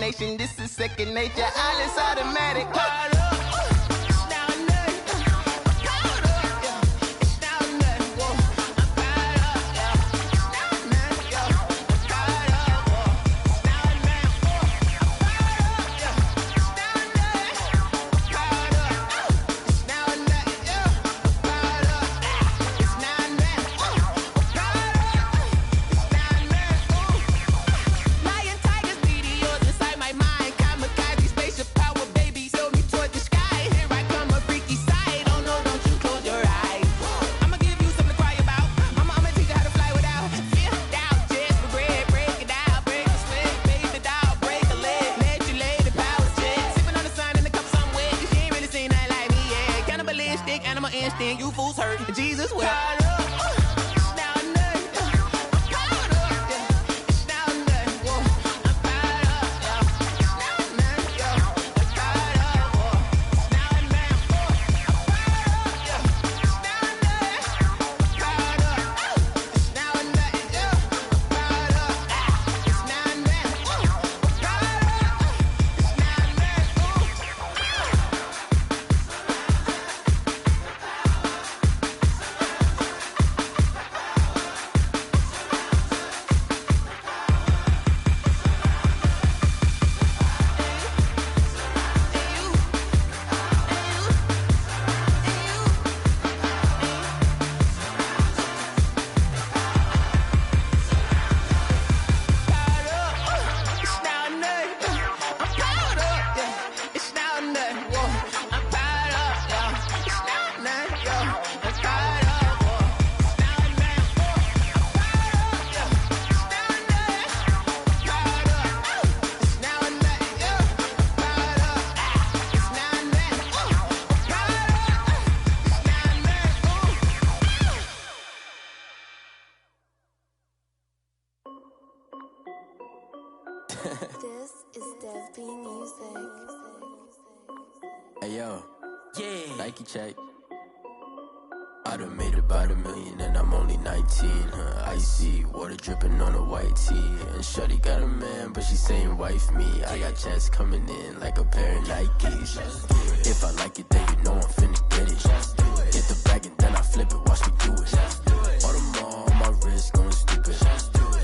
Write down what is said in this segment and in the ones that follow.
imagination. This is second nature. All is automatic. You fools hurt. Jesus will. This is Dev Music. Hey yo, yeah, Nike check. I done made about $1 million and I'm only 19. Icy water dripping on a white tee. And shorty got a man, but she saying wife me. I got checks coming in like a pair of Nikes. If I like it, then you know I'm finna get it. Get the bag and then I flip it, watch me do it. All on my wrist going stupid.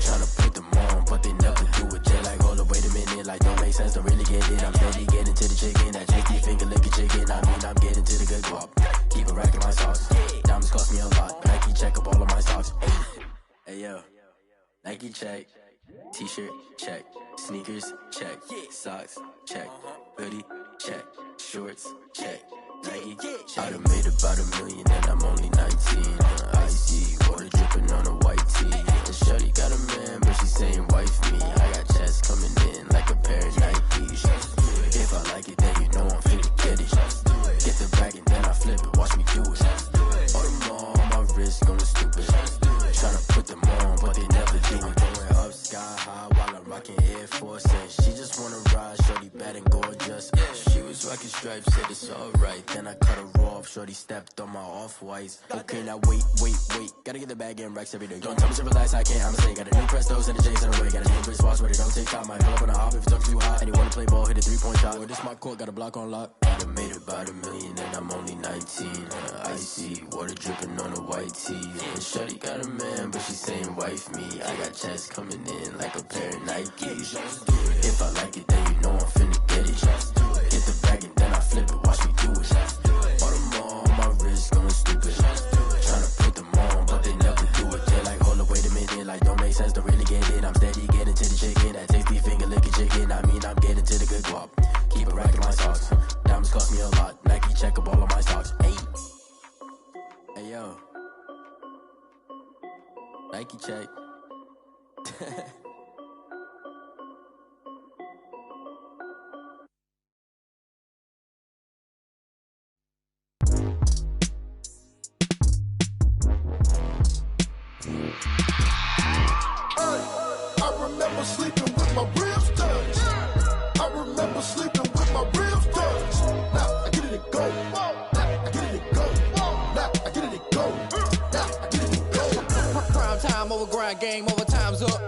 Tryna put them on, but they never do it. They're like, hold up, wait a minute, like don't make sense, don't really get it. I'm steady getting to the chicken, that chicky finger licking chicken. I mean, I'm getting to the good guap. Keep a rack in my socks. Diamonds cost me a lot. Nike check up all of my socks. Hey yo, Nike check. T-shirt check. Sneakers check. Socks check. Hoodie check. Shorts check. Nike. I done made about $1 million and I'm only 19. Icy water dripping on a white tee. And shorty got a man, but she saying wife me. I got checks coming in like a pair of Nikes. If I like it, then you know I'm finna get it. Get the bag and then I flip it, watch me do it. All them on my wrist going stupid. Tryna put them on, but they never do it. Going up sky high while I'm rocking Air Force. And she just wanna ride, shorty bad and gorgeous. She was rocking stripes, said it's alright. Then I cut her off, shorty stepped on my off-whites. Okay, now wait. Gotta get the bag and racks every day. Don't tell me to relax, I can't, I'ma say. Got a new Prestos and a J's in the way. Got a new wristwatch, but it don't take time. I pull up on a hop if it's talking too hot. And you wanna play ball, hit a 3-point shot. Or this my court, got a block on lock. I done made about $1 million and I'm only 19. Icy water dripping on a white tee. And shorty got a man, but she saying wife me. I got checks coming in like a pair of Nikes. If I like it, then you know I'm finna get it. Get the bag and then I flip it, watch me do it. All them on my wrist going stupid. Tryna put them on, but they never do it. They're like, hold up, wait a minute, like don't make sense, don't really get it. I'm steady getting to the chicken, that tasty finger licking chicken. I mean, I'm getting to the good guap. Keep a rack in my socks. Diamonds cost me a lot. Nike check up all of my stocks. Hey yo, Nike check. I remember sleeping with my ribs touched. I remember sleeping with my ribs touched. Now I get it and go. Now I get it and go. Now I get it and go. Now I get it and go. Prime time over grind game, over time's up.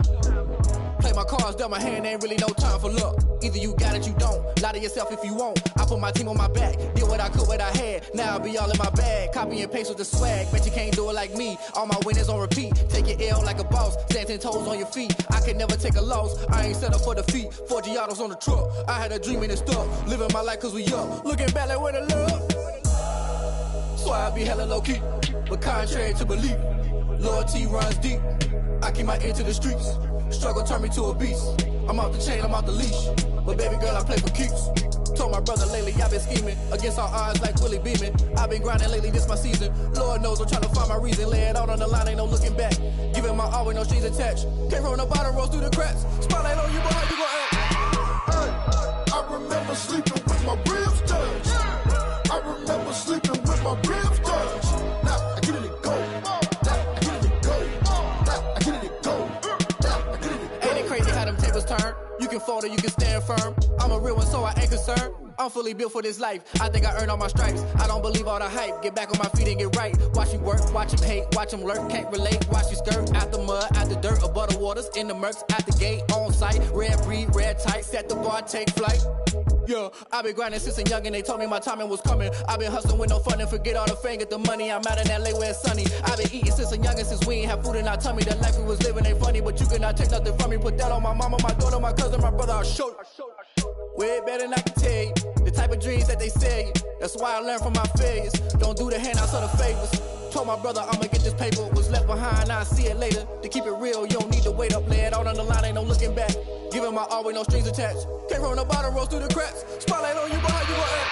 Play my cards dealt my hand, ain't really no time for luck. Either you got it, you don't. Lie to yourself if you won't. I put my team on my back, did what I could, what I had. Now I'll be all in my bag, copy and paste with the swag. Bet you can't do it like me. All my winners on repeat. Take your L like a boss, stand 10 toes on your feet. I can never take a loss. I ain't set up for defeat. 4 Giottos on the truck. I had a dream and it stuck. Living my life cause we up. Looking back like where the love. So I be hella low key, but contrary to belief, loyalty runs deep. I keep my ear to the streets. Struggle turned me to a beast. I'm off the chain, I'm off the leash. But baby girl, I play for keeps. Told my brother lately, I've been scheming against all odds like Willie Beeman. I've been grinding lately, this my season. Lord knows I'm trying to find my reason. Lay it out on the line, ain't no looking back. Giving my all with no strings attached. Came from the bottom, rose through the cracks. Spotlight on you, boy, how you gon' act? I remember sleeping with my ribs touched. I remember sleeping with my ribs touched. Now I get it and go. Now I get it and go. Now I get it and go. Now I get it and go. Ain't it crazy how them tables turn? You can fold or you can stand firm. I'm a real one, so I ain't concerned. I'm fully built for this life. I think I earned all my stripes. I don't believe all the hype. Get back on my feet and get right. Watch you work, watch him hate, watch him lurk. Can't relate, watch you skirt. Out the mud, out the dirt, above the waters, in the murks, at the gate, on site. Red breed, red tight, set the bar, take flight. Yeah, I've been grinding since a young and they told me my timing was coming. I've been hustling with no fun and forget all the fame, get the money. I'm out in LA where it's sunny. I've been eating since a young and since we ain't have food in our tummy. The life we was living ain't funny, but you cannot take nothing from me. Put that on my mama, my daughter, my cousin, my brother, I'll show you. Way better than I can tell you. The type of dreams that they sell you. That's why I learned from my failures. Don't do the handouts or the favors. Told my brother I'ma get this paper. Was left behind, I'll see it later. To keep it real, you don't need to wait up. Lay it out on the line, ain't no looking back. Giving my all with no strings attached. Came from the bottom, rose through the cracks. Spotlight on you, boy, how you gon' act?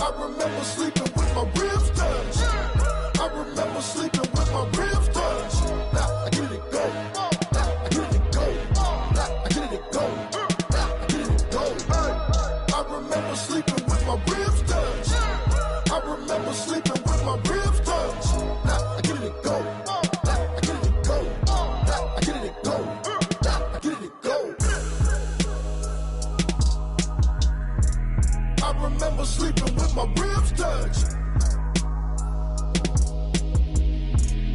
I remember sleeping with my ribs touched. I remember sleeping with my ribs touched. Now I get it and go. Now I get it and go. Now I get it and go. Now I get it and go. I remember sleeping with my ribs touched. I remember sleeping with my ribs touched. Now I get it and go. Now I get it and go. Now I get it and go. Now I get it and go. I remember sleeping with my ribs touched.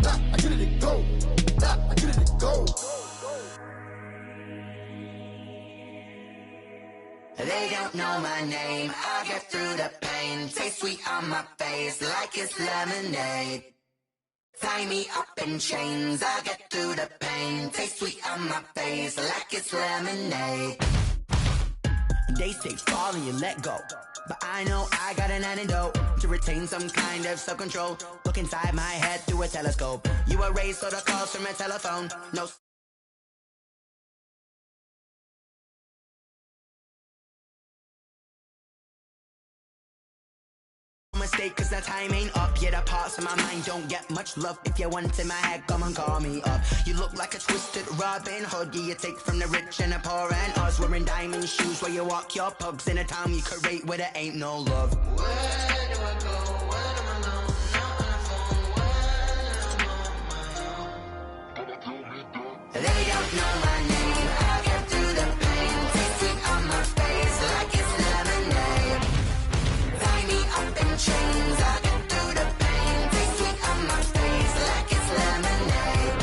Now I get it and go. Now I get it and go. They don't know my name, I get through the pain. Taste sweet on my face like it's lemonade. Tie me up in chains, I get through the pain. Taste sweet on my face like it's lemonade. They say fall and you let go, but I know I got an antidote to retain some kind of self-control. Look inside my head through a telescope. You erase all the calls from a telephone. No mistake, cause the time ain't up. Yeah, the parts of my mind don't get much love. If you want in my head, come and call me up. You look like a twisted Robin Hood. Yeah, you take from the rich and the poor and us. Wearing diamond shoes where you walk your pugs in a town you create where there ain't no love. Where do I go? When I'm alone? Not on the phone. When I'm on my own. They don't know my name. I get through the pain. Taste sweet on my face like it's lemonade. Tie me up in chains. I get through the pain. Taste sweet on my face like it's lemonade.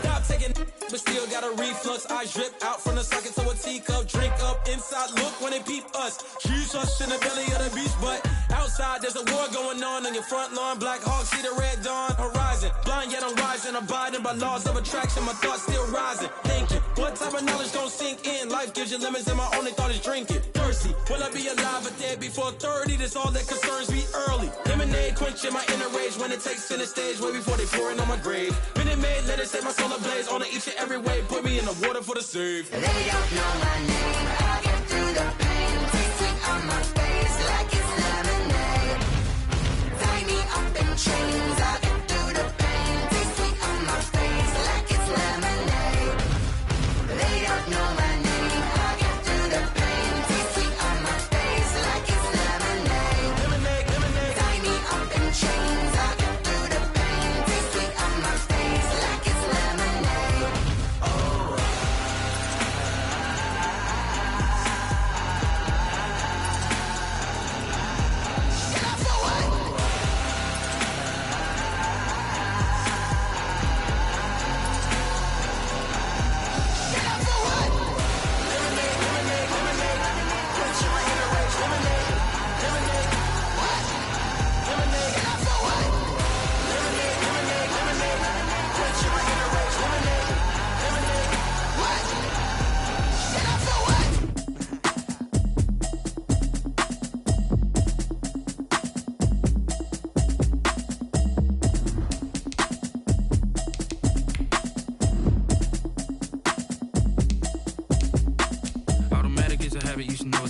Stop taking but still got a reflux. I drip out from the socket to a teacup. Drink up inside, look when they peep us. Choose us in the belly of the beast, but outside there's a war going on your front lawn. Black Hawk, see the red dawn horizon. Blind yet I'm rising, abiding by laws of attraction. My thoughts still rising, thinking what type of knowledge gon' sink in? Life gives you lemons and my only thought is drinking. Thirsty, will I be alive or dead before 30? That's all that concerns me early. Lemonade quenching my inner rage when it takes center stage way before they pour it on my grave. Minute Maid, let it set my soul ablaze on each and every way. Put me in the water for the save. They don't know my name. I get through the pain. Taste sweet on my face like it's lemonade. Tie me up in chains. I get through the pain. Taste sweet on my face like it's lemonade. They don't know my name. I get through the pain. Taste sweet on my face like it's lemonade. Lemonade, lemonade. Tie me up in chains. I get through the pain. Taste sweet on my face like it's lemonade.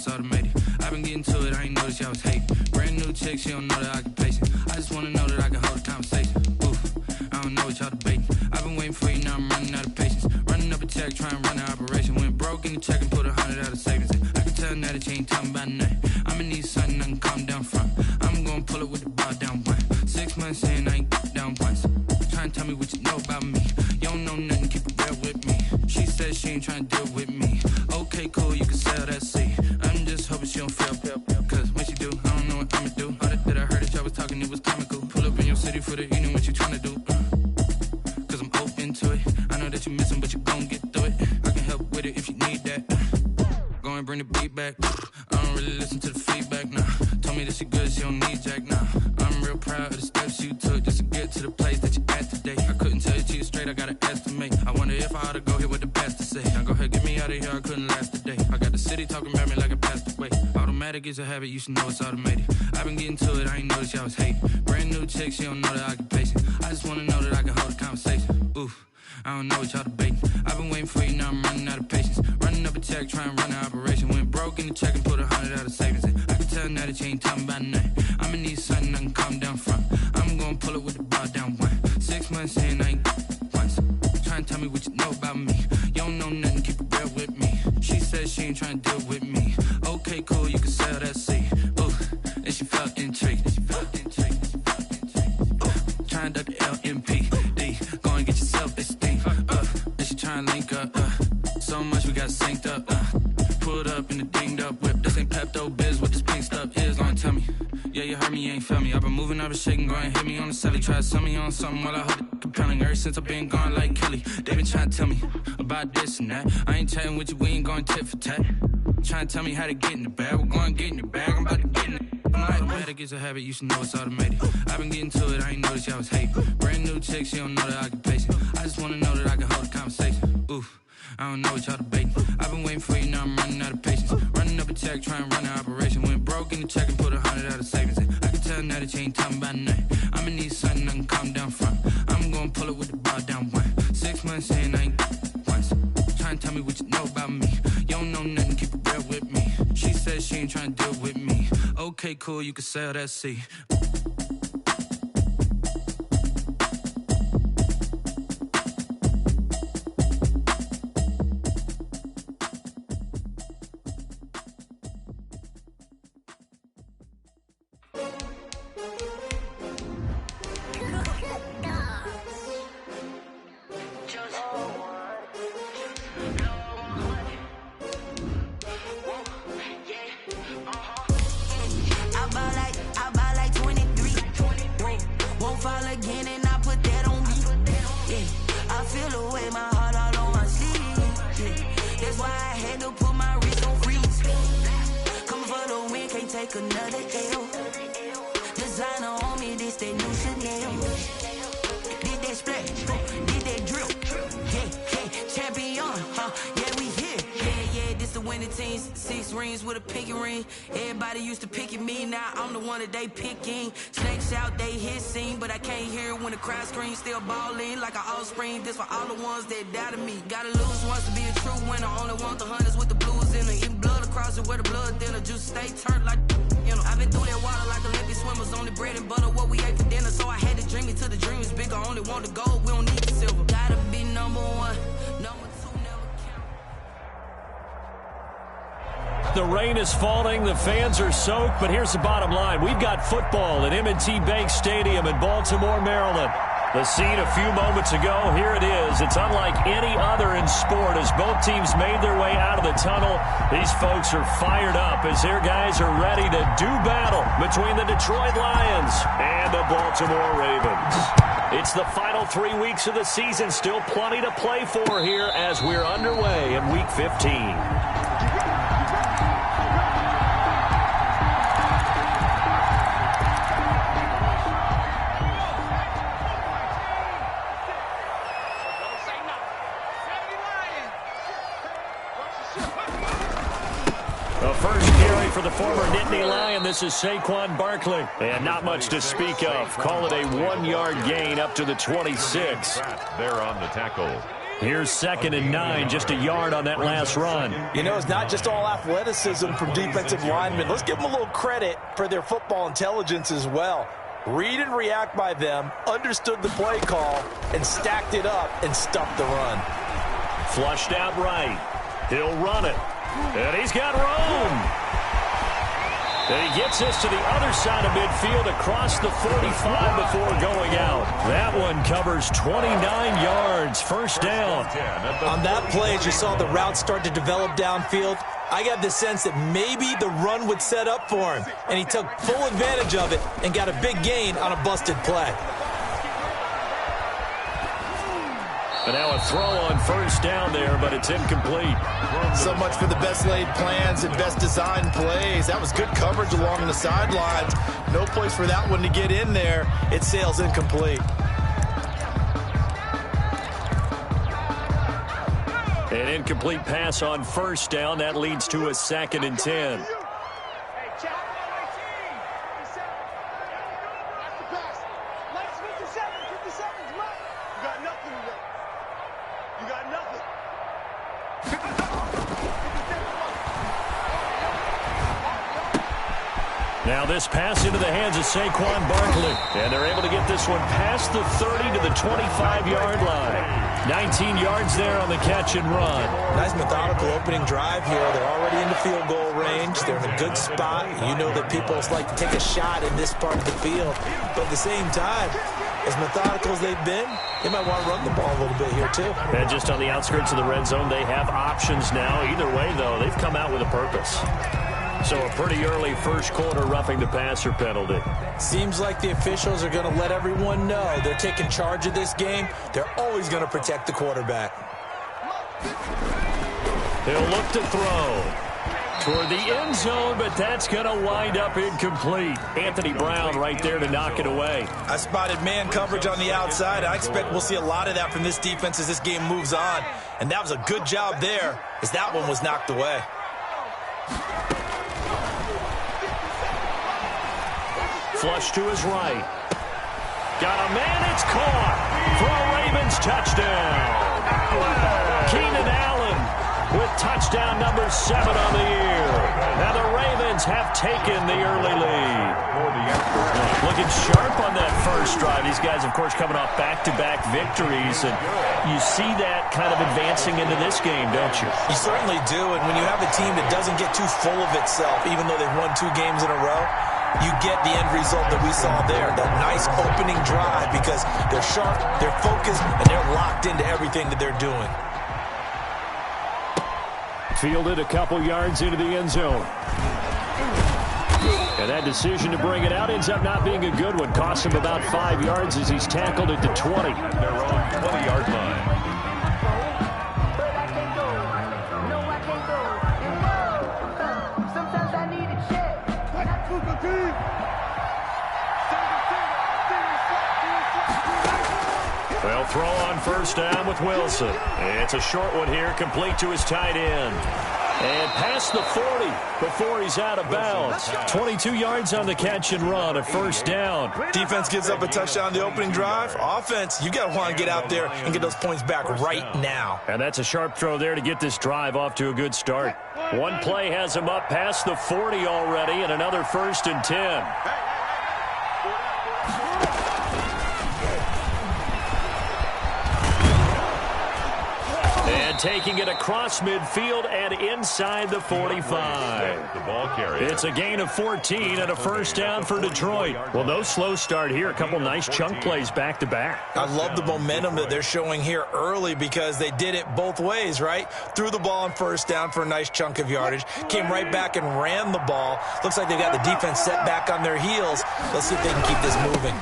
it's automated. I've been getting to it, I ain't noticed y'all was hating. Brand new chick, she don't know the occupation. I just wanna know that I can hold a conversation. Oof, I don't know what y'all debating. I've been waiting for you, now I'm running out of patience. Running up a check, trying to run an operation. Went broke in the check and put 100 out of savings in. I can tell now that you ain't talking about nothing. I'ma need something I can calm down from. I'm gonna pull it with the bar down one. 6 months in, I ain't down once. Trying to tell me what you know about me. You don't know nothing, keep it real with me. She said she ain't trying to deal with me. Okay, cool, you can sell that seat. I'm just hoping she don't fail. Cause when she do, I don't know what I'ma do. All that I heard that y'all was talking, it was comical. Pull up in your city for the evening, what you trying to do? Cause I'm open to it. I know that you missing, but you gon' get through it. I can help with it if you need that. Go and bring the beat back. I don't really listen to the feedback, nah. Told me that she good, she don't need jack, nah. I'm real proud of the steps you took just to get to the place that you at today. I couldn't tell you to you straight, I gotta estimate. I wonder if I ought to go here with the best to say. Now go ahead, get me out of here, I couldn't last a day. I got the city talking about me like I passed away. Automatic is a habit, you should know it's automated. I've been getting to it, I ain't noticed y'all was hating. Brand new chick, she don't know the occupation. I just wanna know that I can hold a conversation. Oof, I don't know what y'all debating. I've been waiting for you, now I'm running out of patience. Running up a check, trying to run an operation. Went broke in the check and put 100 out of savings in. I can tell now that you ain't talking about nothing. I'ma need something I can calm down from. I'm gonna pull it with the bar down one. 6 months in, I ain't once. Trying to tell me what you know about me. You don't know nothing, keep it real with me. She said she ain't trying to deal with me. Okay, cool, you can sell that seat. Ooh, and she felt intrigued. Trying to duck the LMPD. Go and get your self-esteem. And she trying to link up. So much we got synced up. Pulled up in the dinged up whip. This ain't Pepto-Biz, what this pink stuff is. Gonna tell me. Yeah, you heard me, you ain't felt me. I've been moving, I've been shaking, go and hit me on the celly. Try to sell me on something while I hold it compelling. Ever since I've been gone like Kelly, they been trying to tell me about this and that. I ain't chatting with you, we ain't going tit for tat. Trying to tell me how to get in the bag, we're going to get in the bag, I'm about to get in it. Automatic is a habit, you should know it's automated. I've been getting to it, I ain't noticed y'all was hating. Brand new chick, she don't know the occupation. I just wanna know that I can hold a conversation. Oof, I don't know what y'all debating. I've been waiting for you, now I'm running out of patience. Running up a check, trying to run an operation. Went broke in the check and put 100 out of savings in. I can tell now that you ain't talking about nothing. I'ma need something I can calm down from. I'm gonna pull it with the bar down one. 6 months in, I ain't once. Trying to tell me what you know about me. You don't know nothing, keep it real with me. She said she ain't trying to deal with me. Okay, cool, you can sell that seat. They picking snakes out, they hissing, but I can't hear it when the crowd screams. Still balling like an offspring. This for all the ones that doubted me. Gotta lose once to be a true winner. Only want the hunters with the blues in it. Eating blood across it where the blood thinner. Juice stay turned like, you know. I've been through that water like Olympic swimmers. Only bread and butter what we ate for dinner. So I had to dream it till the dream is bigger. Only want the gold, we don't need the silver. Gotta be number one. Number two never count. The rain is falling, the fans are soaked, but here's the bottom line. We've got football at M&T Bank Stadium in Baltimore, Maryland. The scene a few moments ago, here it is. It's unlike any other in sport as both teams made their way out of the tunnel. These folks are fired up as their guys are ready to do battle between the Detroit Lions and the Baltimore Ravens. It's the final 3 weeks of the season, still plenty to play for here as we're underway in Week 15. For the former Nittany Lion, this is Saquon Barkley. And not much to speak of. Call it a 1-yard gain up to the 26. There on the tackle. Here's 2nd and 9, just a yard on that last run. You know, it's not just all athleticism from defensive linemen. Let's give them a little credit for their football intelligence as well. Read and react by them, understood the play call, and stacked it up and stuffed the run. Flushed out right. He'll run it. And he's got room. And he gets this to the other side of midfield across the 45 before going out. That one covers 29 yards, first down. On that play, as you saw the route start to develop downfield, I got the sense that maybe the run would set up for him. And he took full advantage of it and got a big gain on a busted play. And now a throw on first down there, but it's incomplete. So much for the best laid plans and best designed plays. That was good coverage along the sidelines. No place for that one to get in there. It sails incomplete. An incomplete pass on first down. That leads to a 2nd and 10. Now this pass into the hands of Saquon Barkley. And they're able to get this one past the 30 to the 25-yard line. 19 yards there on the catch and run. Nice methodical opening drive here. They're already in the field goal range. They're in a good spot. You know that people like to take a shot in this part of the field. But at the same time, as methodical as they've been, they might want to run the ball a little bit here too. And just on the outskirts of the red zone, they have options now. Either way, though, they've come out with a purpose. So a pretty early first quarter roughing the passer penalty. Seems like the officials are going to let everyone know they're taking charge of this game. They're always going to protect the quarterback. He'll look to throw toward the end zone, but that's going to wind up incomplete. Anthony Brown right there to knock it away. I spotted man coverage on the outside. I expect we'll see a lot of that from this defense as this game moves on. And that was a good job there as that one was knocked away. Flush to his right. Got a man, it's caught for a Ravens touchdown. Keenan Allen with touchdown number 7 on the year. Now the Ravens have taken the early lead. Looking sharp on that first drive. These guys, of course, coming off back-to-back victories. And you see that kind of advancing into this game, don't you? You certainly do. And when you have a team that doesn't get too full of itself, even though they've won 2 games in a row, you get the end result that we saw there, that nice opening drive, because they're sharp, they're focused, and they're locked into everything that they're doing. Fielded a couple yards into the end zone. And that decision to bring it out ends up not being a good one. Costs him about 5 yards as he's tackled at the 20. They're on 20-yard line. Well, throw on first down with Wilson. It's a short one here, complete to his tight end. And past the 40 before he's out of bounds. 22 yards on the catch and run, a first down. Defense gives up a touchdown the opening drive. Offense, you got to want to get out there and get those points back right now. And that's a sharp throw there to get this drive off to a good start. One play has him up past the 40 already, and another 1st and 10. And taking it across midfield and inside the 45. The ball carrier. It's a gain of 14 and a first down for Detroit. Well, no slow start here. A couple nice chunk plays back-to-back. I love the momentum that they're showing here early because they did it both ways, right? Threw the ball on first down for a nice chunk of yardage. Came right back and ran the ball. Looks like they've got the defense set back on their heels. Let's see if they can keep this moving.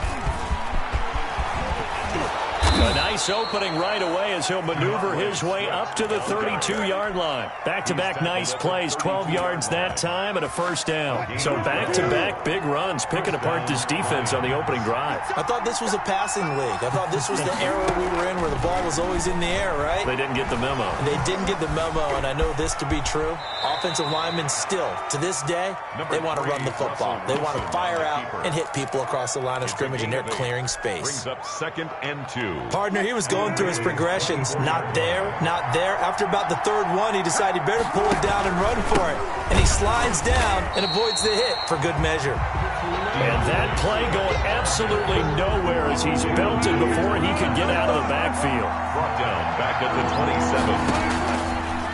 A nice opening right away as he'll maneuver his way up to the 32-yard line. Back-to-back nice plays, 12 yards that time and a first down. So back-to-back big runs, picking apart this defense on the opening drive. I thought this was a passing league. I thought this was the era we were in where the ball was always in the air, right? They didn't get the memo. They didn't get the memo, and I know this to be true. Offensive linemen still, to this day, they want to run the football. They want to fire out and hit people across the line of scrimmage, and they're clearing space. Brings up 2nd and 2. Partner he was going through his progressions. Not there, not there. After about the third one, he decided he better pull it down and run for it. And he slides down and avoids the hit for good measure. And that play going absolutely nowhere as he's belted before he could get out of the backfield. Brought down back at the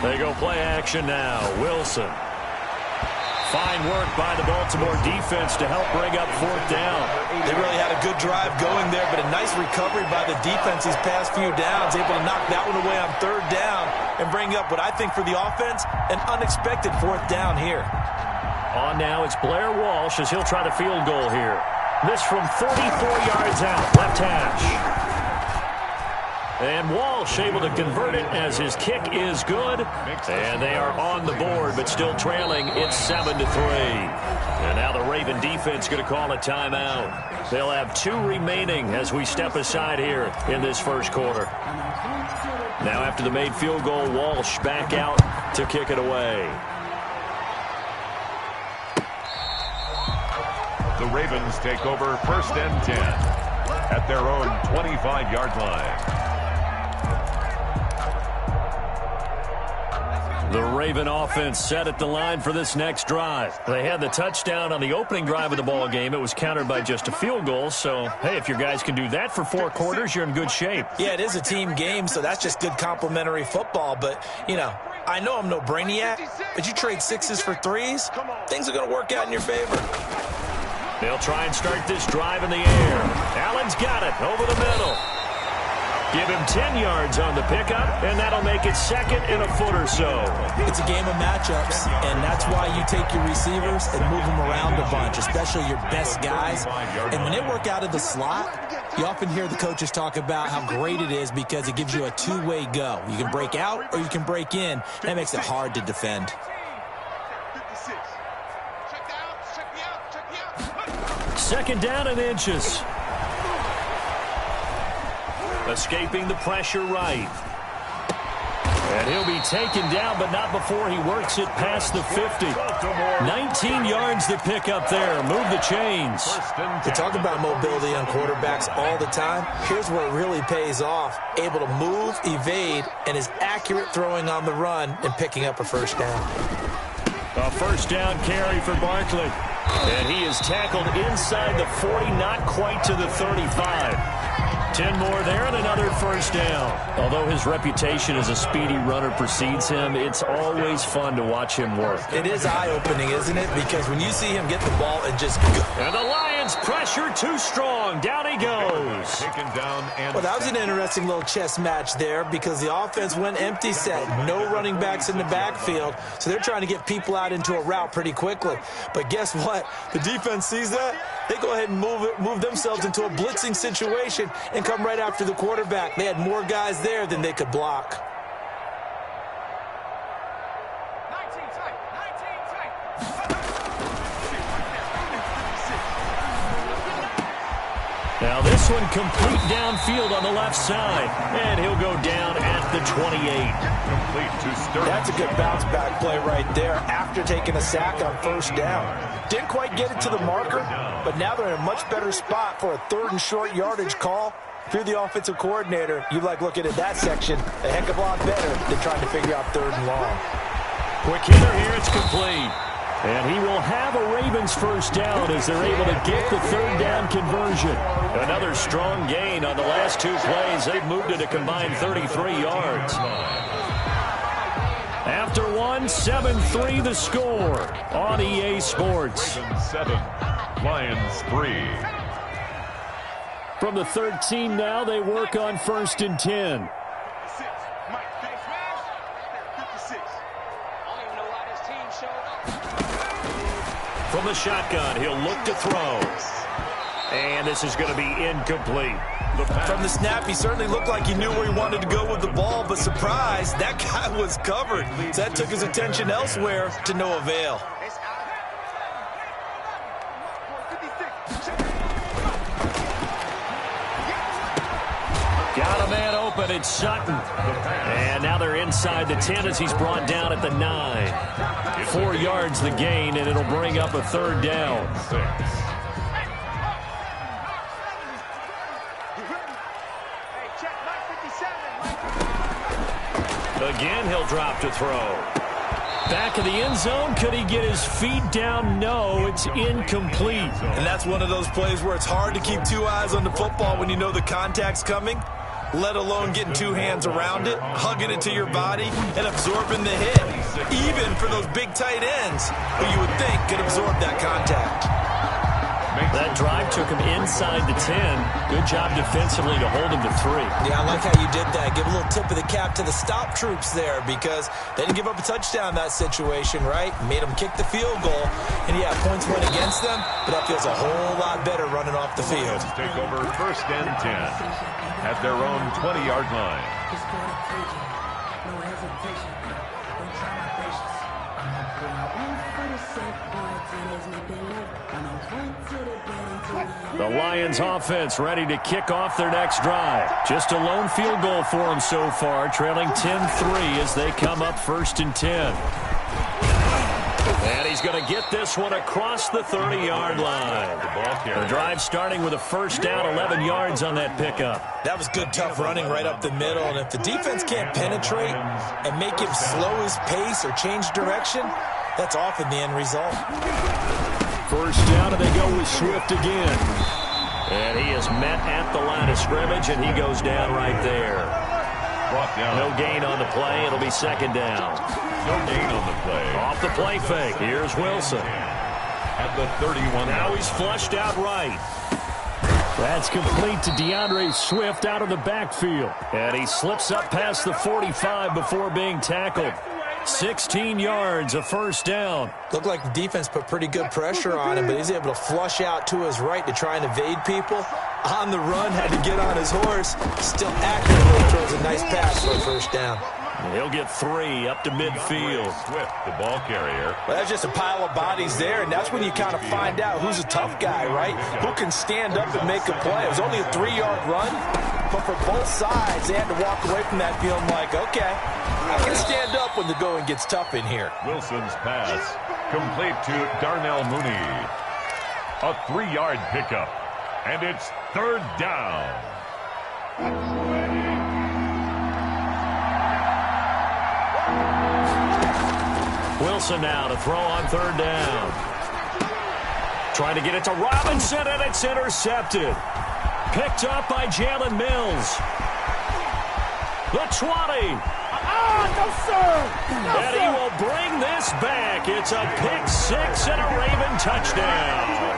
27. They go play action now. Wilson. Fine work by the Baltimore defense to help bring up fourth down. They really had a good drive going there, but a nice recovery by the defense these past few downs, able to knock that one away on third down and bring up what I think for the offense, an unexpected fourth down here. On now, it's Blair Walsh as he'll try the field goal here. This from 34 yards out, left hash. And Walsh able to convert it as his kick is good. And they are on the board, but still trailing. It's 7-3. And now the Raven defense going to call a timeout. They'll have 2 remaining as we step aside here in this first quarter. Now after the made field goal, Walsh back out to kick it away. The Ravens take over 1st and 10 at their own 25-yard line. The Raven offense set at the line for this next drive. They had the touchdown on the opening drive of the ball game. It was countered by just a field goal. So, hey, if your guys can do that for 4 quarters, you're in good shape. Yeah, it is a team game, so that's just good complementary football. But, you know, I know I'm no brainiac, but you trade 6s for 3s, things are going to work out in your favor. They'll try and start this drive in the air. Allen's got it over the middle. Give him 10 yards on the pickup, and that'll make it 2nd and a foot or so. It's a game of matchups, and that's why you take your receivers and move them around a bunch, especially your best guys. And when they work out of the slot, you often hear the coaches talk about how great it is because it gives you a 2-way go. You can break out or you can break in. That makes it hard to defend. 2nd down and inches. Escaping the pressure right. And he'll be taken down, but not before he works it past the 50. 19 yards to pick up there. Move the chains. We talk about mobility on quarterbacks all the time. Here's where it really pays off. Able to move, evade, and is accurate throwing on the run and picking up a first down. A first down carry for Barkley. And he is tackled inside the 40, not quite to the 35. 10 more there and another first down. Although his reputation as a speedy runner precedes him, it's always fun to watch him work. It is eye-opening, isn't it? Because when you see him get the ball and just go. And the Lions pressure too strong. Down he goes. Taken down and well, that was an interesting little chess match there because the offense went empty set. No running backs in the backfield, so they're trying to get people out into a route pretty quickly. But guess what? The defense sees that. They go ahead and move themselves into a blitzing situation and come right after the quarterback. They had more guys there than they could block. Now this one complete downfield on the left side. And he'll go down at the 28. Complete to Sterling. That's a good bounce back play right there after taking a sack on first down. Didn't quite get it to the marker, but now they're in a much better spot for a 3rd and short yardage call. If you're the offensive coordinator, you like looking at that section a heck of a lot better than trying to figure out 3rd and long. Quick hitter here, it's complete. And he will have a Ravens first down as they're able to get the 3rd down conversion. Another strong gain on the last 2 plays. They've moved it a combined 33 yards. After 1, 7-3 the score on EA Sports. Ravens 7, Lions 3. From the 13 now, they work on 1st and 10. From the shotgun, he'll look to throw. And this is going to be incomplete. From the snap, he certainly looked like he knew where he wanted to go with the ball, but surprise, that guy was covered. So that took his attention elsewhere to no avail. Got a man open, it's Sutton. And now they're inside the 10 as he's brought down at the 9. 4 yards the gain, and it'll bring up a 3rd down. Again, he'll drop to throw. Back of the end zone. Could he get his feet down? No, it's incomplete. And that's one of those plays where it's hard to keep two eyes on the football when you know the contact's coming, let alone getting two hands around it, hugging it to your body, and absorbing the hit. Even for those big tight ends, who you would think could absorb that contact. That drive took him inside the 10. Good job defensively to hold him to 3. Yeah, I like how you did that. Give a little tip of the cap to the stop troops there because they didn't give up a touchdown in that situation, right? Made them kick the field goal. And, yeah, points went against them, but that feels a whole lot better running off the field. Take over 1st and 10 at their own 20-yard line. No hesitation. Don't try my patience. I'm gonna pull out one for the safe boy. Tennis nipping left. I'm gonna run to the bed until The Lions offense ready to kick off their next drive. Just a lone field goal for them so far, trailing 10-3 as they come up 1st and 10. And he's going to get this one across the 30-yard line. The drive starting with a 1st down, 11 yards on that pickup. That was good, tough running right up the middle. And if the defense can't penetrate and make him slow his pace or change direction, that's often the end result. 1st down, and they go with Swift again. And he is met at the line of scrimmage, and he goes down right there. No gain on the play. It'll be 2nd down. No gain on the play. Off the play fake. Here's Wilson. At the 31. Now he's flushed out right. That's complete to DeAndre Swift out of the backfield. And he slips up past the 45 before being tackled. 16 yards, a 1st down. Looked like the defense put pretty good pressure on him, but he's able to flush out to his right to try and evade people. On the run, had to get on his horse. Still accurately throws a nice pass for a 1st down. And he'll get 3 up to midfield. Swift, the ball carrier. Well, that's just a pile of bodies there, and that's when you kind of find out who's a tough guy, right? Who can stand up and make a play. It was only a 3-yard run, but for both sides, they had to walk away from that feeling like, okay, I can stand up when the going gets tough in here. Wilson's pass complete to Darnell Mooney. A 3-yard pickup, and it's 3rd down. Wilson now to throw on 3rd down. Trying to get it to Robinson, and it's intercepted. Picked up by Jalen Mills. The 20. no, sir! No, and he will bring this back. It's a pick 6 and a Raven touchdown.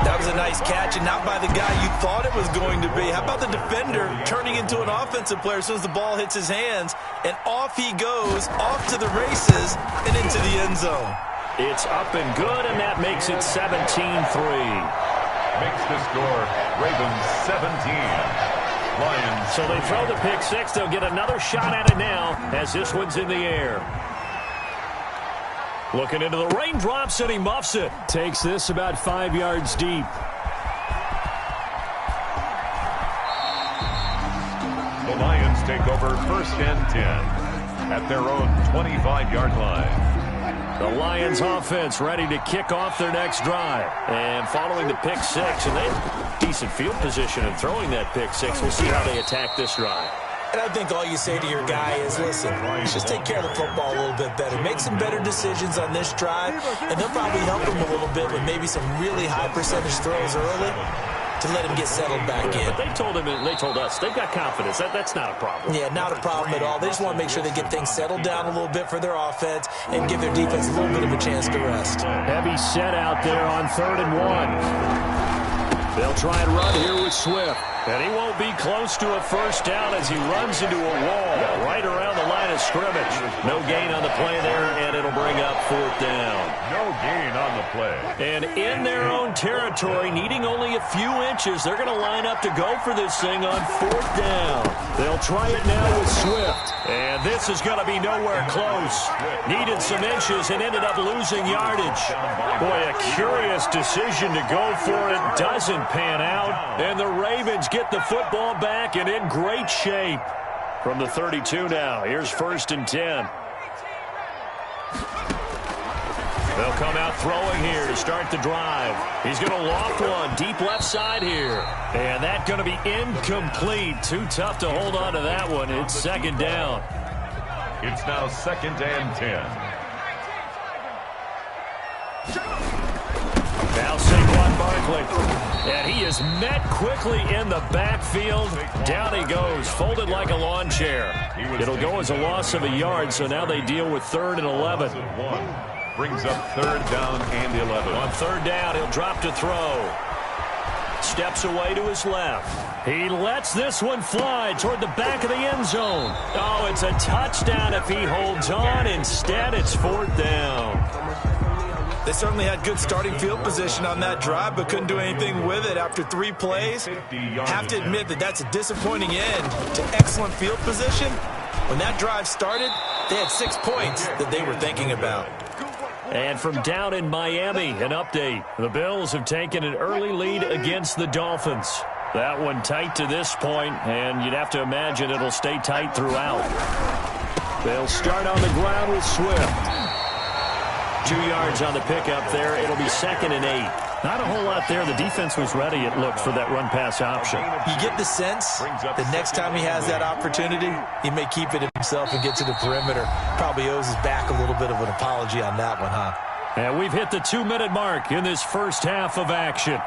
That was a nice catch, and not by the guy you thought it was going to be. How about the defender turning into an offensive player as soon as the ball hits his hands, and off he goes, off to the races, and into the end zone. It's up and good, and that makes it 17-3. Makes the score Ravens 17. Lions. So they throw the pick 6. They'll get another shot at it now as this one's in the air. Looking into the raindrops, and he muffs it. Takes this about 5 yards deep. The Lions take over 1st and 10 at their own 25-yard line. The Lions offense ready to kick off their next drive. And following the pick 6, and they have decent field position in throwing that pick 6. We'll see how they attack this drive. And I think all you say to your guy is, listen, just take care of the football a little bit better. Make some better decisions on this drive, and they'll probably help him a little bit with maybe some really high percentage throws early to let him get settled back in. But they told him, and they told us, they've got confidence. That's not a problem. Yeah, not a problem at all. They just want to make sure they get things settled down a little bit for their offense and give their defense a little bit of a chance to rest. Heavy set out there on 3rd and 1. They'll try and run here with Swift. And he won't be close to a 1st down as he runs into a wall right around the line of scrimmage. No gain on the play there, and it'll bring up 4th down. No gain on the play. And in their own territory, needing only a few inches, they're going to line up to go for this thing on 4th down. They'll try it now with Swift. And this is going to be nowhere close. Needed some inches and ended up losing yardage. Boy, a curious decision to go for it. Doesn't pan out. And the Ravens get the football back and in great shape. From the 32 now, here's 1st and 10. They'll come out throwing here to start the drive. He's going to loft one deep left side here. And that's going to be incomplete. Too tough to hold on to that one. It's 2nd down. It's now 2nd and 10. Now Saquon Barkley. And he is met quickly in the backfield. Down he goes, folded like a lawn chair. It'll go as a loss of a yard, so now they deal with 3rd and 11. Brings up 3rd down and 11. On 3rd down, he'll drop to throw. Steps away to his left. He lets this one fly toward the back of the end zone. Oh, it's a touchdown if he holds on. Instead, it's 4th down. They certainly had good starting field position on that drive, but couldn't do anything with it after 3 plays. Have to admit that that's a disappointing end to excellent field position. When that drive started, they had 6 points that they were thinking about. And from down in Miami, an update. The Bills have taken an early lead against the Dolphins. That one tight to this point, and you'd have to imagine it'll stay tight throughout. They'll start on the ground with Swift. 2 yards on the pickup there. It'll be 2nd and 8. Not a whole lot there. The defense was ready, it looked, for that run-pass option. You get the sense that next time he has that opportunity, he may keep it himself and get to the perimeter. Probably owes his back a little bit of an apology on that one, huh? And we've hit the 2-minute mark in this first half of action.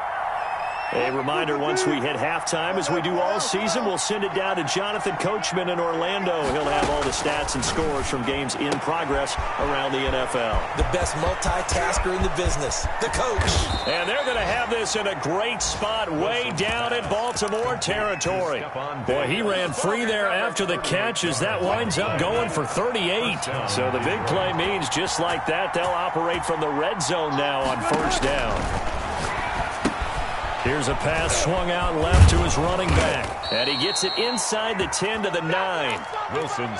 A reminder, once we hit halftime, as we do all season, we'll send it down to Jonathan Coachman in Orlando. He'll have all the stats and scores from games in progress around the NFL. The best multitasker in the business, the coach. And they're going to have this in a great spot way down in Baltimore territory. Boy, he ran free there after the catch as that winds up going for 38. So the big play means just like that, they'll operate from the red zone now on 1st down. Here's a pass swung out left to his running back. And he gets it inside the 10 to the 9.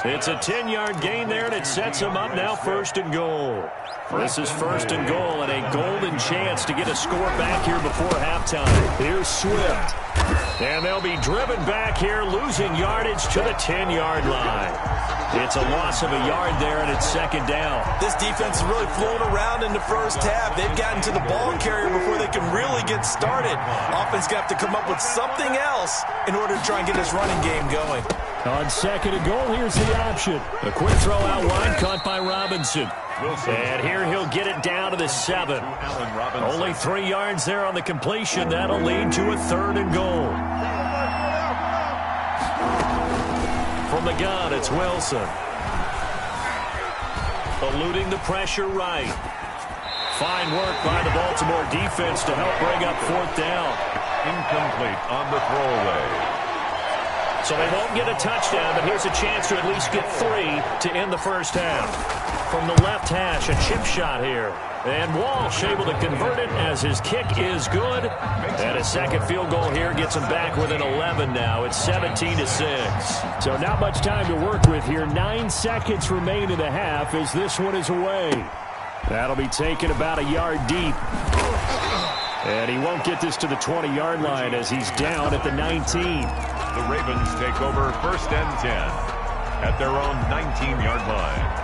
It's a 10-yard gain there, and it sets him up now 1st and goal. This is 1st and goal, and a golden chance to get a score back here before halftime. Here's Swift. And they'll be driven back here, losing yardage to the 10-yard line. It's a loss of a yard there, and it's 2nd down. This defense is really flown around in the first half. They've gotten to the ball carrier before they can really get started. Offense got to come up with something else in order to try and get this running game going. On 2nd and goal, here's the option. A quick throw out wide, caught by Robinson. And here he'll get it down to the 7. Only 3 yards there on the completion. That'll lead to a 3rd and goal. From the gun, it's Wilson. Eluding the pressure right. Fine work by the Baltimore defense to help bring up 4th down. Incomplete on the throwaway. So they won't get a touchdown, but here's a chance to at least get 3 to end the first half. From the left hash, a chip shot here. And Walsh able to convert it as his kick is good. And a second field goal here gets him back within 11 now. It's 17-6. So not much time to work with here. 9 seconds remain in the half as this one is away. That'll be taken about a yard deep. And he won't get this to the 20-yard line as he's down at the 19. The Ravens take over 1st and 10 at their own 19-yard line.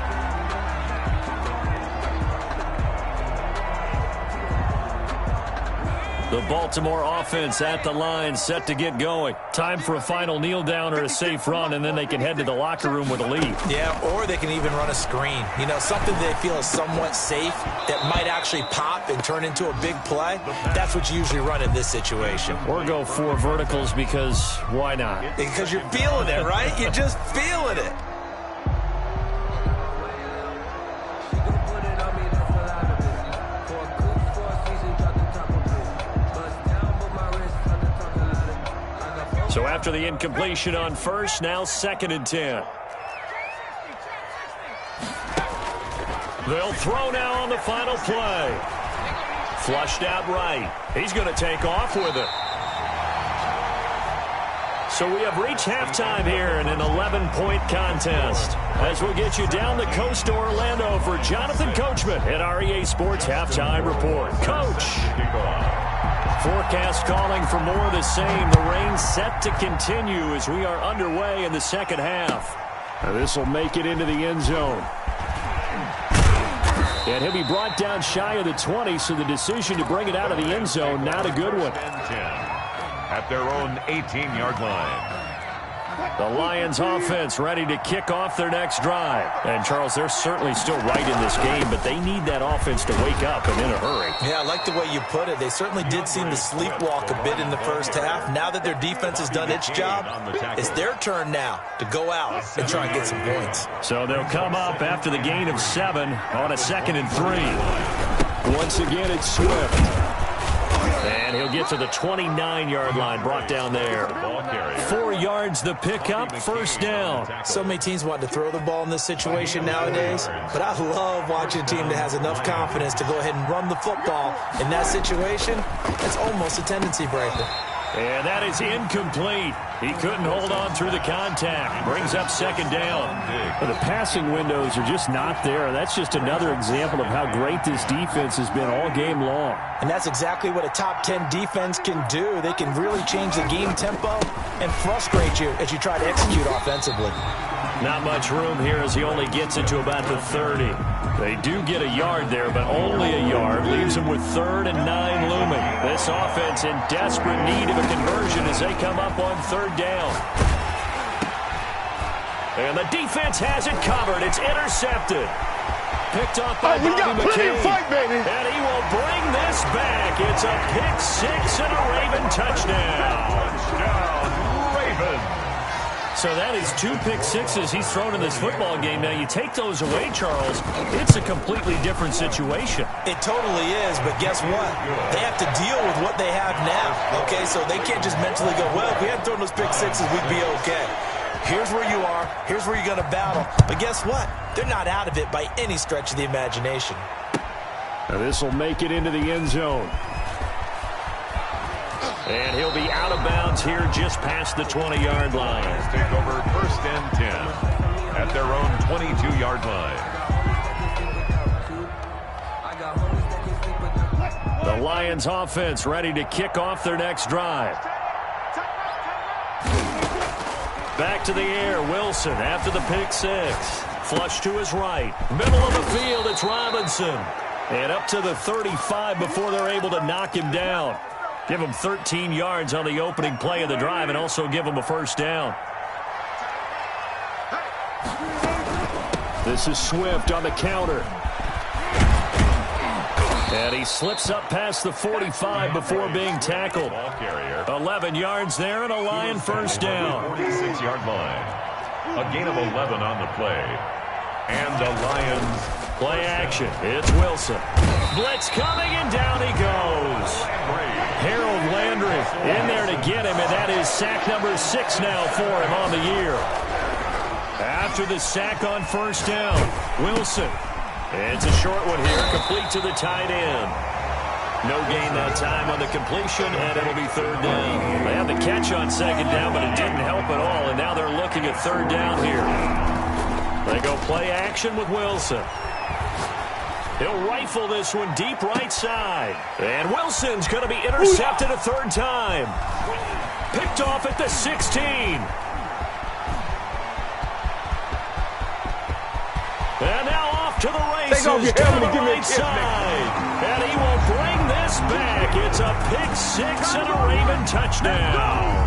The Baltimore offense at the line, set to get going. Time for a final kneel down or a safe run, and then they can head to the locker room with a lead. Yeah, or they can even run a screen. You know, something they feel is somewhat safe that might actually pop and turn into a big play. That's what you usually run in this situation. Or go 4 verticals because why not? Because you're feeling it, right? You're just feeling it. So after the incompletion on 1st, now 2nd and 10. They'll throw now on the final play. Flushed out right. He's going to take off with it. So we have reached halftime here in an 11-point contest. As we'll get you down the coast to Orlando for Jonathan Coachman at our EA Sports Halftime Report. Coach. Forecast calling for more of the same. The rain set to continue as we are underway in the second half. This will make it into the end zone. And he'll be brought down shy of the 20, so the decision to bring it out of the end zone, not a good one. At their own 18-yard line. The Lions offense ready to kick off their next drive. And, Charles, they're certainly still right in this game, but they need that offense to wake up and in a hurry. Yeah, I like the way you put it. They certainly did seem to sleepwalk a bit in the first half. Now that their defense has done its job, it's their turn now to go out and try and get some points. So they'll come up after the gain of 7 on a 2nd and 3. Once again, it's Swift. And he'll get to the 29-yard line, brought down there. 4 yards the pickup, first down. So many teams want to throw the ball in this situation nowadays, but I love watching a team that has enough confidence to go ahead and run the football. In that situation, it's almost a tendency breaker. And that is incomplete. He couldn't hold on through the contact. Brings up 2nd down. But the passing windows are just not there. That's just another example of how great this defense has been all game long. And that's exactly what a top 10 defense can do. They can really change the game tempo and frustrate you as you try to execute offensively. Not much room here as he only gets it to about the 30. They do get a yard there, but only a yard. Leaves them with 3rd and 9 looming. This offense in desperate need of a conversion as they come up on 3rd down. And the defense has it covered. It's intercepted. Picked off by Bobby McCain. And he will bring this back. It's a pick 6 and a Raven touchdown. Touchdown, Ravens. So that is 2 pick sixes he's thrown in this football game. Now, you take those away, Charles, it's a completely different situation. It totally is, but guess what? They have to deal with what they have now, okay? So they can't just mentally go, well, if we hadn't thrown those pick sixes, we'd be okay. Here's where you are. Here's where you're going to battle. But guess what? They're not out of it by any stretch of the imagination. Now this will make it into the end zone. And he'll be out of bounds here just past the 20-yard line. Take over 1st and 10 at their own 22-yard line. The Lions offense ready to kick off their next drive. Back to the air, Wilson after the pick 6. Flush to his right. Middle of the field, it's Robinson. And up to the 35 before they're able to knock him down. Give him 13 yards on the opening play of the drive and also give him a first down. This is Swift on the counter. And he slips up past the 45 before being tackled. 11 yards there and a Lion first down. 46-yard line. A gain of 11 on the play. And the Lions play action. It's Wilson. Blitz coming and down he goes. Harold Landry in there to get him, and that is sack number 6 now for him on the year. After the sack on first down, Wilson. It's a short one here, complete to the tight end. No gain that time on the completion, and it'll be 3rd down. They had the catch on 2nd down, but it didn't help at all, and now they're looking at 3rd down here. They go play action with Wilson. He'll rifle this one deep right side. And Wilson's going to be intercepted a 3rd time. Picked off at the 16. And now off to the races down the right side. And he will bring this back. It's a pick 6 and a Raven touchdown.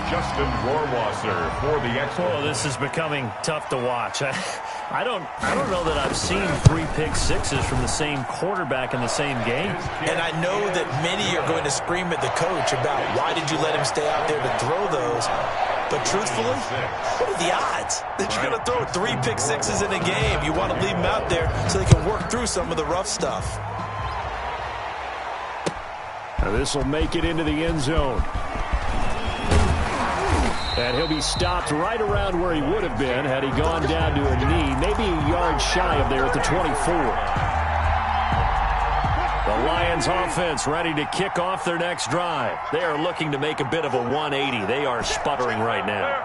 Justin Rohrwasser for the Expos. Oh, this is becoming tough to watch. I don't know that I've seen 3 pick sixes from the same quarterback in the same game. And I know that many are going to scream at the coach about why did you let him stay out there to throw those. But truthfully, what are the odds that you're going to throw 3 pick sixes in a game? You want to leave them out there so they can work through some of the rough stuff. Now this will make it into the end zone. And he'll be stopped right around where he would have been had he gone down to a knee, maybe a yard shy of there at the 24. The Lions offense ready to kick off their next drive. They are looking to make a bit of a 180. They are sputtering right now.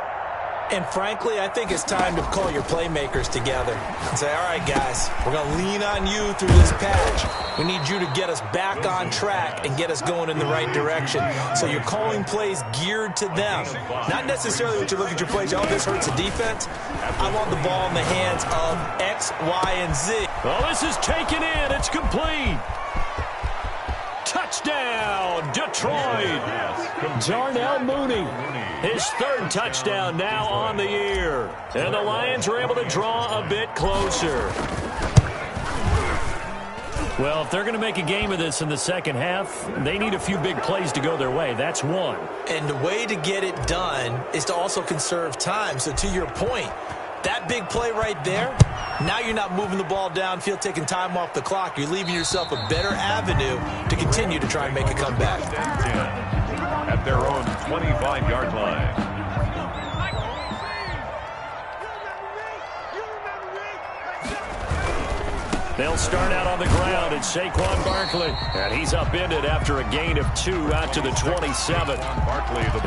And frankly, I think it's time to call your playmakers together and say, all right, guys, we're going to lean on you through this patch. We need you to get us back on track and get us going in the right direction. So you're calling plays geared to them. Not necessarily what you look at your plays, oh, this hurts the defense. I want the ball in the hands of X, Y, and Z. Well, this is taken in. It's complete. Touchdown, Detroit. Darnell Mooney, his third touchdown now on the year. And the Lions are able to draw a bit closer. Well, if they're going to make a game of this in the second half, they need a few big plays to go their way. That's one. And the way to get it done is to also conserve time. So to your point, that big play right there, now you're not moving the ball downfield, taking time off the clock. You're leaving yourself a better avenue to continue to try and make a comeback. At their own 25-yard line. They'll start out on the ground. It's Saquon Barkley. And he's upended after a gain of 2 out to the 27.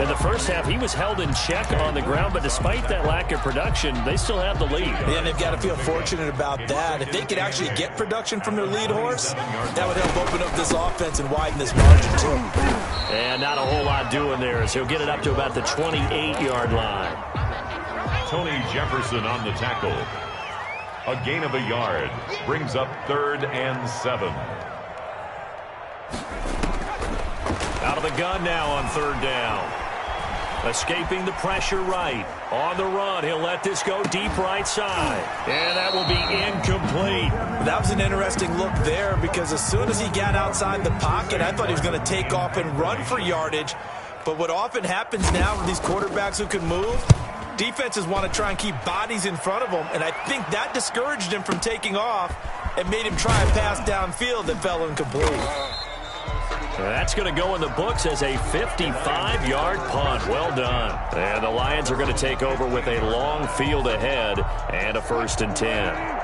In the first half, he was held in check on the ground, but despite that lack of production, they still have the lead. Yeah, and they've got to feel fortunate about that. If they could actually get production from their lead horse, that would help open up this offense and widen this margin too. And not a whole lot doing there as he'll get it up to about the 28-yard line. Tony Jefferson on the tackle. A gain of a yard brings up 3rd and 7. Out of the gun now on 3rd down. Escaping the pressure right. On the run, he'll let this go deep right side. And that will be incomplete. That was an interesting look there because as soon as he got outside the pocket, I thought he was going to take off and run for yardage. But what often happens now with these quarterbacks who can move, defenses want to try and keep bodies in front of them, and I think that discouraged him from taking off and made him try a pass downfield that fell incomplete. That's going to go in the books as a 55-yard punt. Well done. And the Lions are going to take over with a long field ahead and a 1st and 10.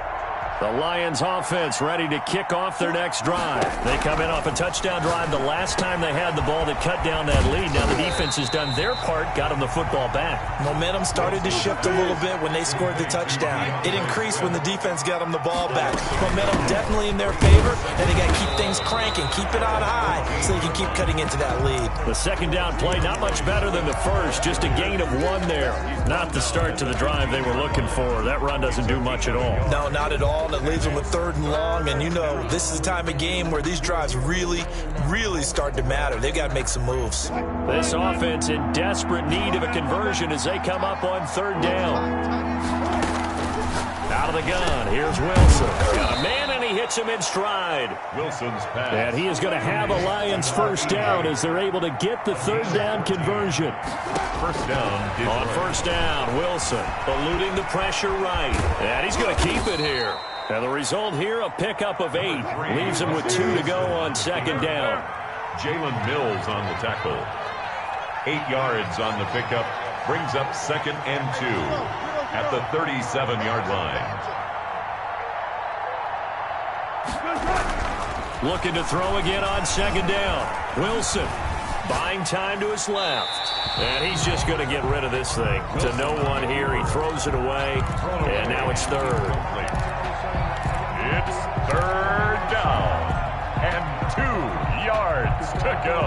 The Lions offense ready to kick off their next drive. They come in off a touchdown drive the last time they had the ball that cut down that lead. Now the defense has done their part, got them the football back. Momentum started to shift a little bit when they scored the touchdown. It increased when the defense got them the ball back. Momentum definitely in their favor, and they got to keep things cranking, keep it on high so they can keep cutting into that lead. The second down play, not much better than the first, just a gain of 1 there. Not the start to the drive they were looking for. That run doesn't do much at all. No, not at all. It leaves them with 3rd and long, and you know this is the time of game where these drives really start to matter. They've got to make some moves. This offense in desperate need of a conversion as they come up on 3rd down. Out of the gun, here's Wilson. Got a man, and he hits him in stride. Wilson's pass. And he is going to have a Lions 1st down as they're able to get the 3rd down conversion. 1st down. On 1st down, Wilson eluding the pressure right. And he's going to keep it here. And the result here, a pickup of 8. Leaves him with 2 to go on 2nd down. Jalen Mills on the tackle. 8 yards on the pickup. Brings up 2nd and 2 at the 37-yard line. Looking to throw again on 2nd down. Wilson buying time to his left. And he's just going to get rid of this thing. To no one here. He throws it away. And now it's 3rd. It's 3rd down and 2 yards to go.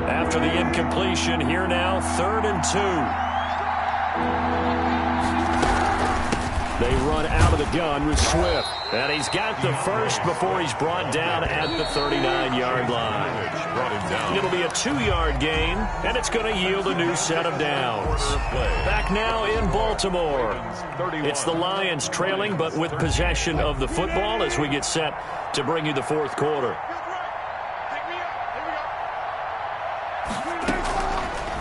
After the incompletion, here now, 3rd and 2. They run out of the gun with Swift. And he's got the first before he's brought down at the 39-yard line. It'll be a 2-yard gain, and it's going to yield a new set of downs. Back now in Baltimore. It's the Lions trailing, but with possession of the football as we get set to bring you the 4th quarter.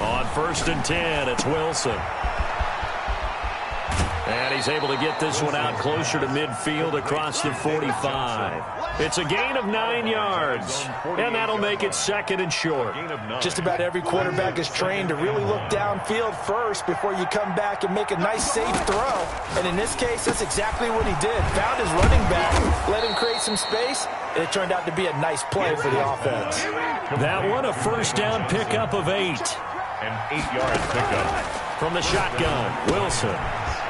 On 1st and 10, it's Wilson. And he's able to get this one out closer to midfield across the 45. It's a gain of 9 yards, and that'll make it 2nd and short. Just about every quarterback is trained to really look downfield first before you come back and make a nice, safe throw. And in this case, that's exactly what he did. Found his running back, let him create some space, and it turned out to be a nice play for the offense. That one, a 1st down pickup of 8. An 8-yard pickup. From the shotgun, Wilson.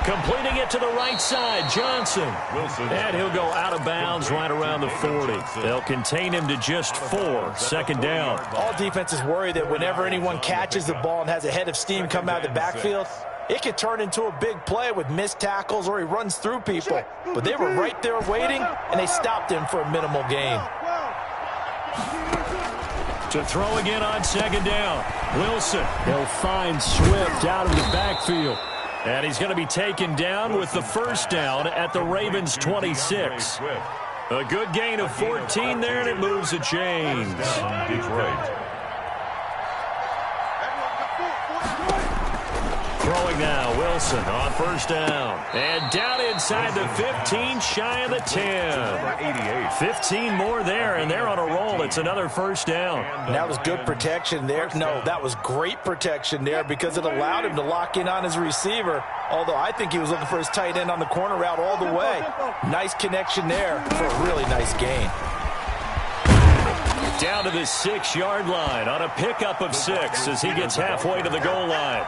Completing it to the right side, Johnson. Wilson. And he'll go out of bounds right around the 40. They'll contain him to just 4. 2nd down. All defenses worry that whenever anyone catches the ball and has a head of steam come out of the backfield, it could turn into a big play with missed tackles or he runs through people. But they were right there waiting, and they stopped him for a minimal gain. To throw again on second down. Wilson. He'll find Swift out of the backfield. And he's going to be taken down with the first down at the Ravens' 26. A good gain of 14 there, and it moves the chains. Detroit. Throwing now, Wilson on first down. And down inside the 15, shy of the 10. 15 more there, and they're on a roll. It's another first down. And that was good protection there. No, that was great protection there because it allowed him to lock in on his receiver, although I think he was looking for his tight end on the corner route all the way. Nice connection there for a really nice gain. Down to the 6-yard line on a pickup of 6 as he gets halfway to the goal line.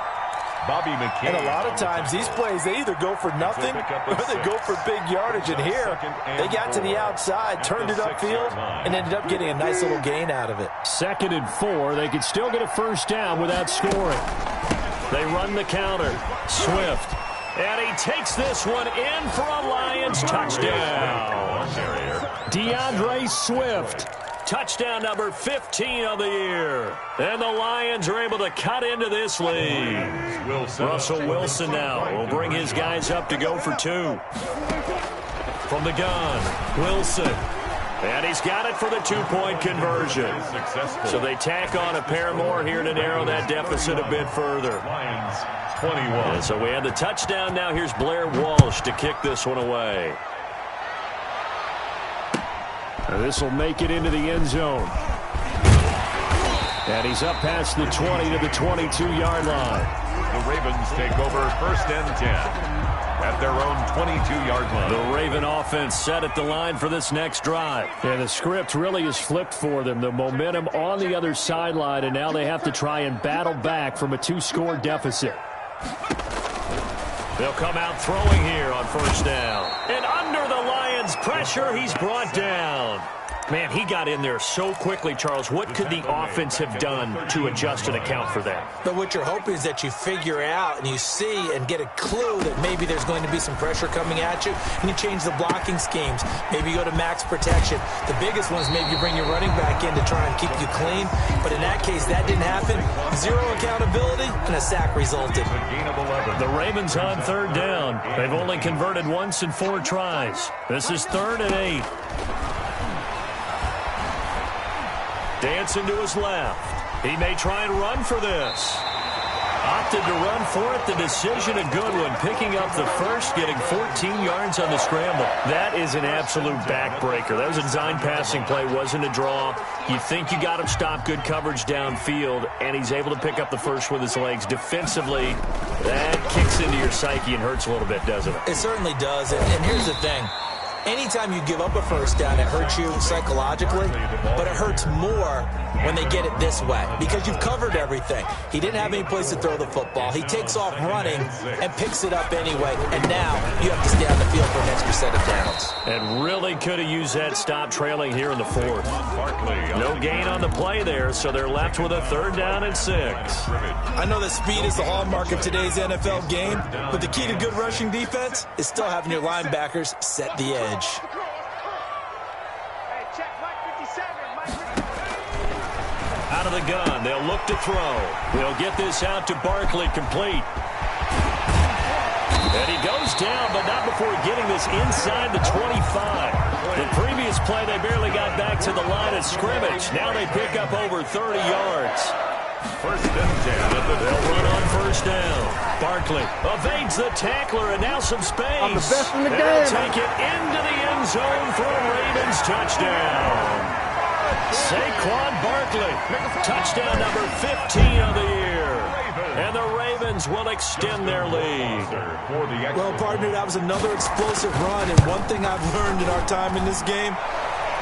Bobby McCain. And a lot of times these plays, they either go for nothing or they go for big yardage. And here, they got to the outside, turned it upfield, and ended up getting a nice little gain out of it. 2nd and 4. They could still get a first down without scoring. They run the counter. Swift. And he takes this one in for a Lions touchdown. DeAndre Swift. Touchdown number 15 of the year. And the Lions are able to cut into this lead. Russell Wilson now will bring his guys up to go for 2. From the gun, Wilson. And he's got it for the 2-point conversion. So they tack on a pair more here to narrow that deficit a bit further. Lions 21. And so we have the touchdown now. Here's Blair Walsh to kick this one away. This will make it into the end zone. And he's up past the 20 to the 22-yard line. The Ravens take over 1st and 10 at their own 22-yard line. The Raven offense set at the line for this next drive. And the script really is flipped for them. The momentum on the other sideline, and now they have to try and battle back from a 2-score deficit. They'll come out throwing here on first down. And under the Lions' pressure, he's brought down. Man, he got in there so quickly, Charles. What could the offense have done to adjust and account for that? But what you're hoping is that you figure out and you see and get a clue that maybe there's going to be some pressure coming at you, and you change the blocking schemes. Maybe you go to max protection. The biggest one is maybe you bring your running back in to try and keep you clean. But in that case, that didn't happen. 0 accountability, and a sack resulted. The Ravens on 3rd down. They've only converted once in 4 tries. This is 3rd and 8. Dancing to his left. He may try and run for this. Opted to run for it. The decision a good one. Picking up the first, getting 14 yards on the scramble. That is an absolute backbreaker. That was a design passing play. Wasn't a draw. You think you got him stopped. Good coverage downfield. And he's able to pick up the first with his legs. Defensively, that kicks into your psyche and hurts a little bit, doesn't it? It certainly does. And here's the thing. Anytime you give up a first down, it hurts you psychologically, but it hurts more when they get it this way because you've covered everything. He didn't have any place to throw the football. He takes off running and picks it up anyway, and now you have to stay on the field for an extra set of downs. And really could have used that stop trailing here in the 4th. No gain on the play there, so they're left with a 3rd down and 6. I know that speed is the hallmark of today's NFL game, but the key to good rushing defense is still having your linebackers set the edge. Out of the gun, they'll look to throw. They'll get this out to Barkley, complete. And he goes down, but not before getting this inside the 25. The previous play, they barely got back to the line of scrimmage. Now they pick up over 30 yards. 1st and 10. They'll run on first down. Barkley evades the tackler, and now some space. I'm the best in the game. They'll take it into the end zone for a Ravens touchdown. Saquon Barkley, touchdown number 15 of the year. And the Ravens will extend their lead. Well, partner, that was another explosive run, and one thing I've learned in our time in this game,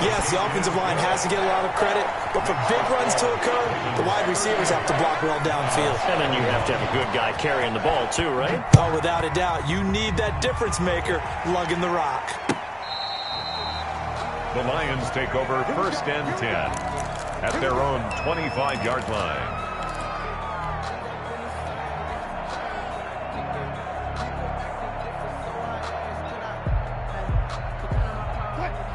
yes, the offensive line has to get a lot of credit, but for big runs to occur, the wide receivers have to block well downfield. And then you have to have a good guy carrying the ball too, right? Oh, without a doubt. You need that difference maker lugging the rock. The Lions take over 1st and 10 at their own 25-yard line.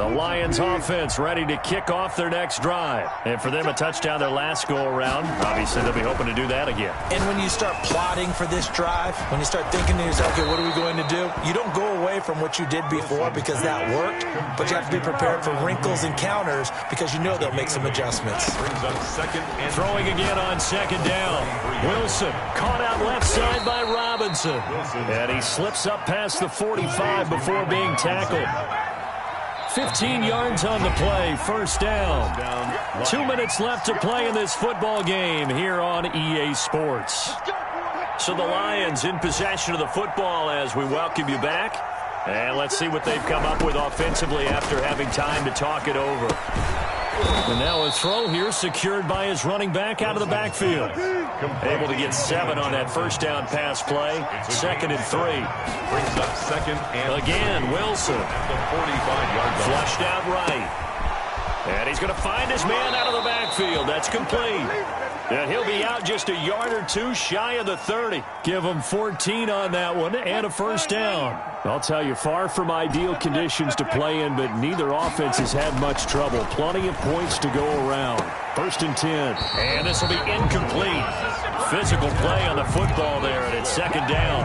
The Lions offense ready to kick off their next drive. And for them, a touchdown their last go-around. Obviously, they'll be hoping to do that again. And when you start plotting for this drive, when you start thinking to yourself, okay, what are we going to do? You don't go away from what you did before because that worked, but you have to be prepared for wrinkles and counters because you know they'll make some adjustments. Throwing again on second down. Wilson caught out left side by Robinson. And he slips up past the 45 before being tackled. 15 yards on the play, first down. 2 minutes left to play in this football game here on EA Sports. So the Lions in possession of the football as we welcome you back. And let's see what they've come up with offensively after having time to talk it over. And now a throw here secured by his running back out of the backfield. Able to get 7 on that first down pass play. 2nd and 3. Brings up 2nd and again, Wilson. At the 45-yard line. Flushed out right. And he's going to find his man out of the backfield. That's complete. And he'll be out just a yard or two shy of the 30. Give him 14 on that one and a first down. I'll tell you, far from ideal conditions to play in, but neither offense has had much trouble. Plenty of points to go around. 1st and 10. And this will be incomplete. Physical play on the football there, and it's 2nd down.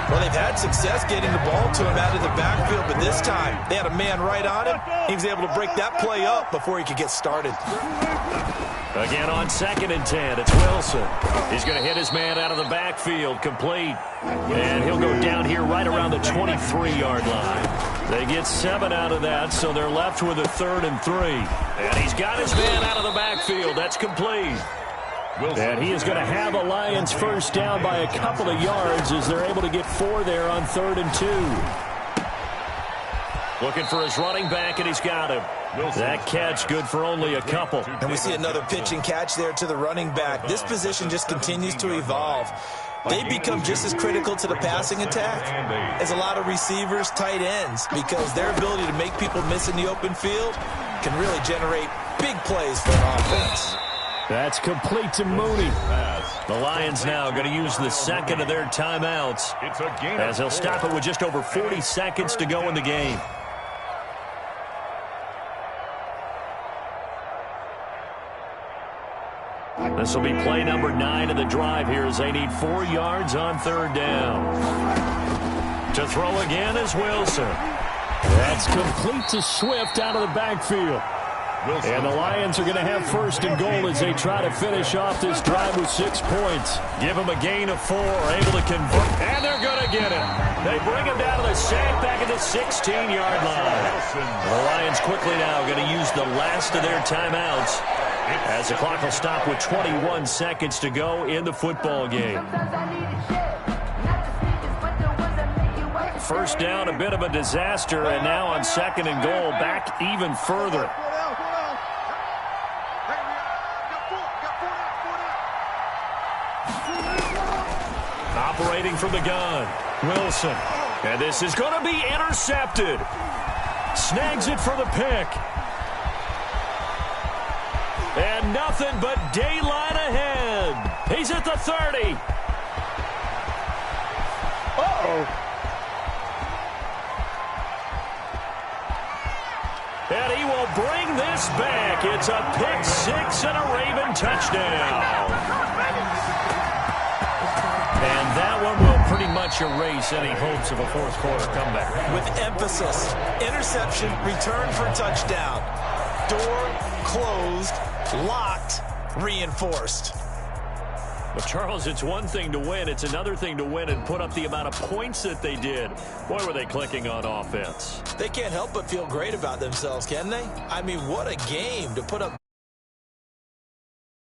Well, they've had success getting the ball to him out of the backfield, but this time they had a man right on him. He was able to break that play up before he could get started. Again on 2nd and 10, it's Wilson. He's going to hit his man out of the backfield, complete. And he'll go down here right around the 23-yard line. They get 7 out of that, so they're left with a 3rd and 3. And he's got his man out of the backfield. That's complete. And he is going to have a Lions first down by a couple of yards as they're able to get 4 there on 3rd and 2. Looking for his running back, and he's got him. That catch good for only a couple. And we see another pitch and catch there to the running back. This position just continues to evolve. They become just as critical to the passing attack as a lot of receivers, tight ends, because their ability to make people miss in the open field can really generate big plays for an offense. That's complete to Mooney. The Lions now going to use the 2nd of their timeouts as they'll stop it with just over 40 seconds to go in the game. This will be play number 9 of the drive here as they need 4 yards on 3rd down. To throw again is Wilson. That's complete to Swift out of the backfield. And the Lions are going to have 1st and goal as they try to finish off this drive with 6 points. Give them a gain of 4, able to convert, and they're going to get him. They bring him down to the sack back at the 16-yard line. The Lions quickly now going to use the last of their timeouts as the clock will stop with 21 seconds to go in the football game. First down, a bit of a disaster, and now on 2nd and goal, back even further. Operating from the gun, Wilson. And this is going to be intercepted. Snags it for the pick. And nothing but daylight ahead. He's at the 30. Uh-oh. And he will bring this back. It's a pick 6 and a Raven touchdown. And that one will pretty much erase any hopes of a fourth quarter comeback. With emphasis, interception, return for touchdown. Door closed, locked, reinforced. But, Charles, it's one thing to win. It's another thing to win and put up the amount of points that they did. Boy, were they clicking on offense. They can't help but feel great about themselves, can they? I mean, what a game to put up